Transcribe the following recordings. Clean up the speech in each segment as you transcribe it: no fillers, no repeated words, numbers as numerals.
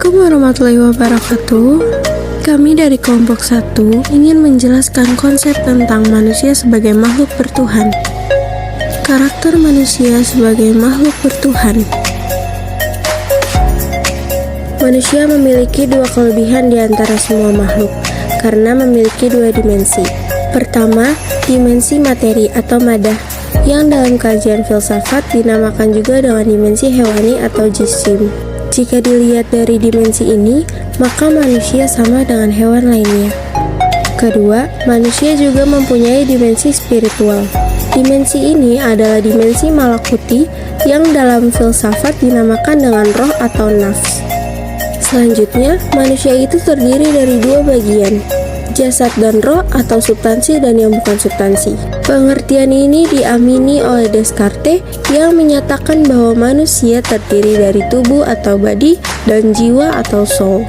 Assalamualaikum warahmatullahi wabarakatuh. Kami dari kelompok 1 ingin menjelaskan konsep tentang manusia sebagai makhluk bertuhan. Karakter manusia sebagai makhluk bertuhan. Manusia memiliki dua kelebihan di antara semua makhluk, karena memiliki dua dimensi. Pertama, dimensi materi atau madah, yang dalam kajian filsafat dinamakan juga dengan dimensi hewani atau jisim. Jika dilihat dari dimensi ini, maka manusia sama dengan hewan lainnya. Kedua, manusia juga mempunyai dimensi spiritual. Dimensi ini adalah dimensi malakuti yang dalam filsafat dinamakan dengan roh atau nafs. Selanjutnya, manusia itu terdiri dari dua bagian, jasad dan roh atau substansi dan yang bukan substansi. Pengertian ini diamini oleh Descartes yang menyatakan bahwa manusia terdiri dari tubuh atau body dan jiwa atau soul.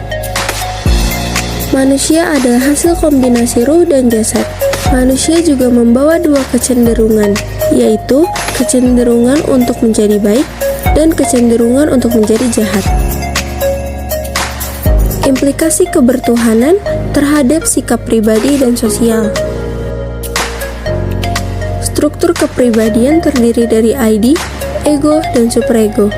Manusia adalah hasil kombinasi ruh dan jasad. Manusia juga membawa dua kecenderungan, yaitu kecenderungan untuk menjadi baik dan kecenderungan untuk menjadi jahat. Implikasi kebertuhanan terhadap sikap pribadi dan sosial. Struktur kepribadian terdiri dari ID, ego, dan superego.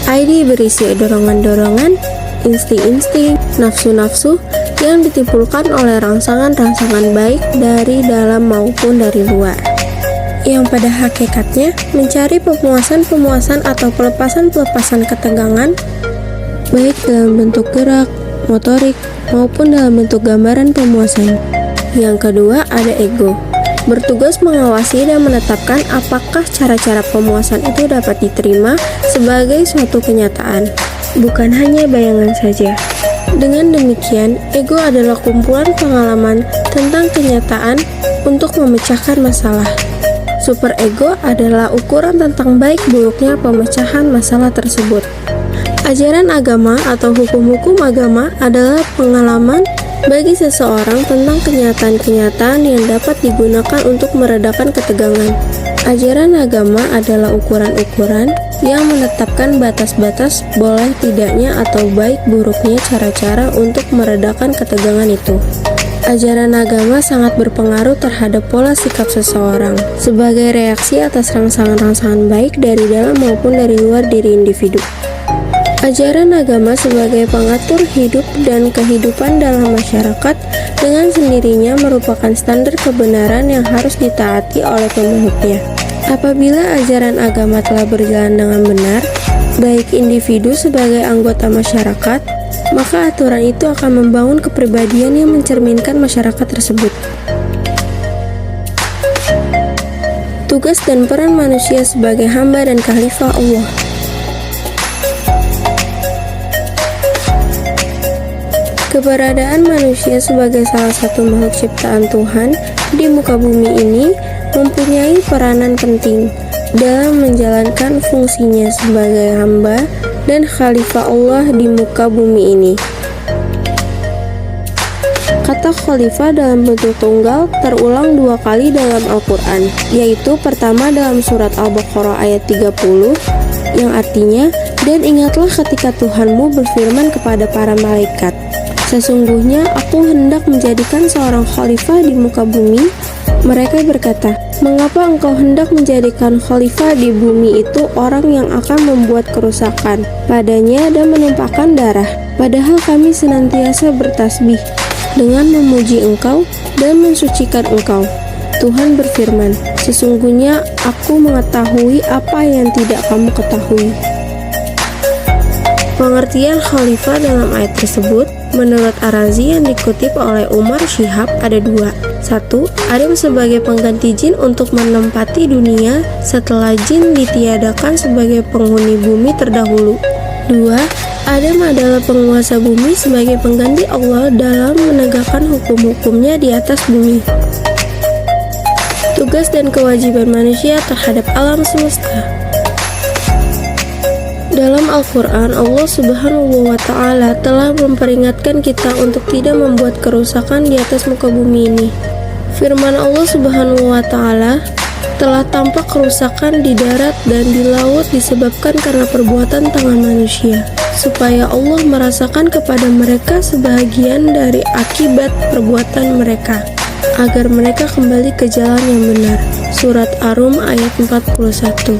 ID berisi dorongan-dorongan, insting-insting, nafsu-nafsu yang ditimbulkan oleh rangsangan-rangsangan baik dari dalam maupun dari luar, yang pada hakikatnya mencari pemuasan-pemuasan atau pelepasan-pelepasan ketegangan, baik dalam bentuk gerak, motorik, maupun dalam bentuk gambaran pemuasan. Yang kedua, ada ego. Bertugas mengawasi dan menetapkan apakah cara-cara pemuasan itu dapat diterima sebagai suatu kenyataan, bukan hanya bayangan saja. Dengan demikian, ego adalah kumpulan pengalaman tentang kenyataan untuk memecahkan masalah. Superego adalah ukuran tentang baik buruknya pemecahan masalah tersebut. Ajaran agama atau hukum-hukum agama adalah pengalaman bagi seseorang tentang kenyataan-kenyataan yang dapat digunakan untuk meredakan ketegangan. Ajaran agama adalah ukuran-ukuran yang menetapkan batas-batas boleh tidaknya atau baik buruknya cara-cara untuk meredakan ketegangan itu. Ajaran agama sangat berpengaruh terhadap pola sikap seseorang sebagai reaksi atas rangsangan-rangsangan baik dari dalam maupun dari luar diri individu. Ajaran agama sebagai pengatur hidup dan kehidupan dalam masyarakat dengan sendirinya merupakan standar kebenaran yang harus ditaati oleh pemeluknya. Apabila ajaran agama telah berjalan dengan benar, baik individu sebagai anggota masyarakat, maka aturan itu akan membangun kepribadian yang mencerminkan masyarakat tersebut. Tugas dan peran manusia sebagai hamba dan khalifah Allah. Keberadaan manusia sebagai salah satu makhluk ciptaan Tuhan di muka bumi ini mempunyai peranan penting dalam menjalankan fungsinya sebagai hamba dan khalifah Allah di muka bumi ini. Kata khalifah dalam bentuk tunggal terulang dua kali dalam Al-Quran, yaitu pertama dalam surat Al-Baqarah ayat 30 yang artinya, "Dan ingatlah ketika Tuhanmu berfirman kepada para malaikat, sesungguhnya aku hendak menjadikan seorang khalifah di muka bumi." Mereka berkata, "Mengapa engkau hendak menjadikan khalifah di bumi itu orang yang akan membuat kerusakan padanya dan menumpahkan darah? Padahal kami senantiasa bertasbih dengan memuji engkau dan mensucikan engkau." Tuhan berfirman, "Sesungguhnya aku mengetahui apa yang tidak kamu ketahui." Pengertian khalifah dalam ayat tersebut menurut Ar-Razi yang dikutip oleh Umar Syihab ada dua. Satu, Adam sebagai pengganti jin untuk menempati dunia setelah jin ditiadakan sebagai penghuni bumi terdahulu. Dua, Adam adalah penguasa bumi sebagai pengganti Allah dalam menegakkan hukum-hukumnya di atas bumi. Tugas dan kewajiban manusia terhadap alam semesta. Dalam Al-Quran, Allah Subhanahu wa Ta'ala telah memperingatkan kita untuk tidak membuat kerusakan di atas muka bumi ini. Firman Allah Subhanahu wa Ta'ala, telah tampak kerusakan di darat dan di laut disebabkan karena perbuatan tangan manusia. supaya Allah merasakan kepada mereka sebahagian dari akibat perbuatan mereka, agar mereka kembali ke jalan yang benar. Surat Ar-Rum ayat 41.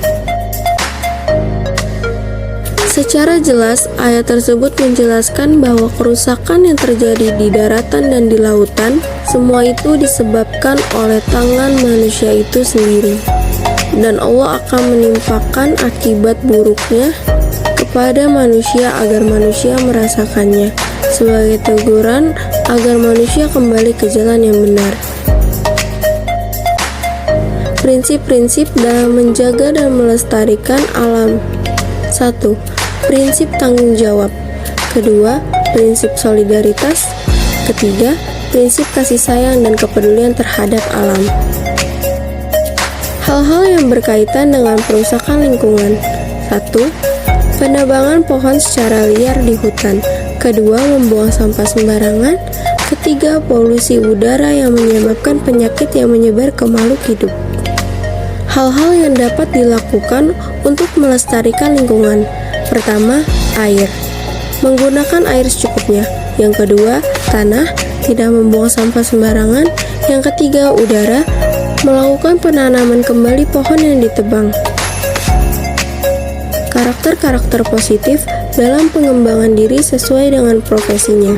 Secara jelas, ayat tersebut menjelaskan bahwa kerusakan yang terjadi di daratan dan di lautan, semua itu disebabkan oleh tangan manusia itu sendiri. Dan Allah akan menimpakan akibat buruknya kepada manusia agar manusia merasakannya, sebagai teguran agar manusia kembali ke jalan yang benar. Prinsip-prinsip dalam menjaga dan melestarikan alam. 1. Prinsip tanggung jawab. Kedua, prinsip solidaritas. Ketiga, prinsip kasih sayang dan kepedulian terhadap alam. Hal-hal yang berkaitan dengan perusakan lingkungan. 1. Penebangan pohon secara liar di hutan. Kedua, membuang sampah sembarangan. Ketiga, polusi udara yang menyebabkan penyakit yang menyebar ke makhluk hidup. Hal-hal yang dapat dilakukan untuk melestarikan lingkungan. Pertama, air. Menggunakan air secukupnya. Yang kedua, tanah, tidak membuang sampah sembarangan. Yang ketiga, udara, melakukan penanaman kembali pohon yang ditebang. Karakter-karakter positif dalam pengembangan diri sesuai dengan profesinya.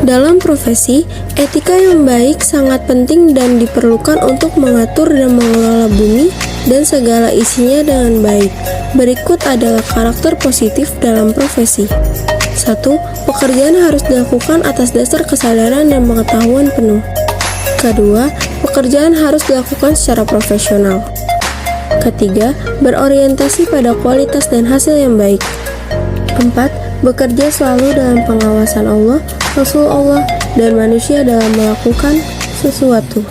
Dalam profesi, etika yang baik sangat penting dan diperlukan untuk mengatur dan mengelola bumi dan segala isinya dengan baik. Berikut adalah karakter positif dalam profesi. 1. Pekerjaan harus dilakukan atas dasar kesadaran dan pengetahuan penuh. Kedua, pekerjaan harus dilakukan secara profesional. Ketiga, berorientasi pada kualitas dan hasil yang baik. 4. Bekerja selalu dalam pengawasan Allah, Rasul Allah, dan manusia dalam melakukan sesuatu.